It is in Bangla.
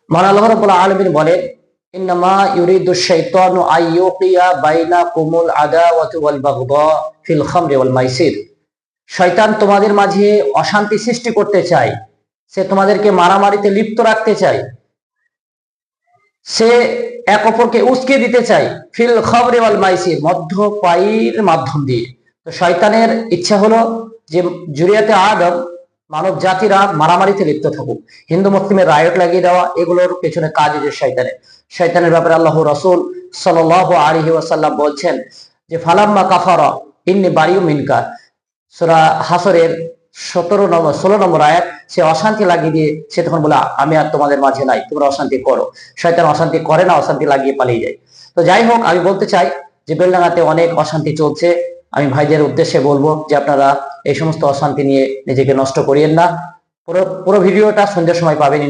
মহান আল্লাহ রাব্বুল আলামিন বলেন, ইন্নামা ইউরিদুশ শাইতানু আইয়ুকিয়া বাইনাকুমুল আদাওয়াতু ওয়াল বাগদা ফিল খামরি ওয়াল মাইসির। শয়তান তোমাদের মাঝে অশান্তি সৃষ্টি করতে চায়, সে তোমাদেরকে মারামারিতে লিপ্ত রাখতে চায়, সে এক অপরকে উস্কে দিতে চায় ফিল খামরি ওয়াল মাইসির, মদ্যপায়ীর মাধ্যম দিয়ে। তো শয়তানের ইচ্ছা হলো যে জুরিয়াতে আদম মানব জাতিরা মারামারিতে লিপ্ত থাকুক, হিন্দু মুসলিমের রায়ট লাগিয়ে দেওয়া, এগুলোর পেছনে কাজ যে শয়তানের ব্যাপারে আল্লাহ রাসূল সাল্লাল্লাহু আলাইহি ওয়াসাল্লাম বলছেন যে ফালাম্মা কাফারা ইন্নী বারিউ মিনকা, সূরা হাসরের 16 নম্বর আয়াত। সে অশান্তি লাগিয়ে দিয়ে সে তখন বলে আমি আর তোমাদের মাঝে নাই, তোমরা অশান্তি করো। শয়তান অশান্তি করে না, অশান্তি লাগিয়ে পালিয়ে যায়। তো যাই হোক, আমি বলতে চাই যে বেলডাঙ্গাতে অনেক অশান্তি চলছে। আমি ভাইদের উদ্দেশ্যে বলবো যে আপনারা এই সমস্ত অশান্তি নিয়ে নিজেকে নষ্ট করিয়েন না। পুরো ভিডিওটা সন্ধ্যার সময় পাবেন।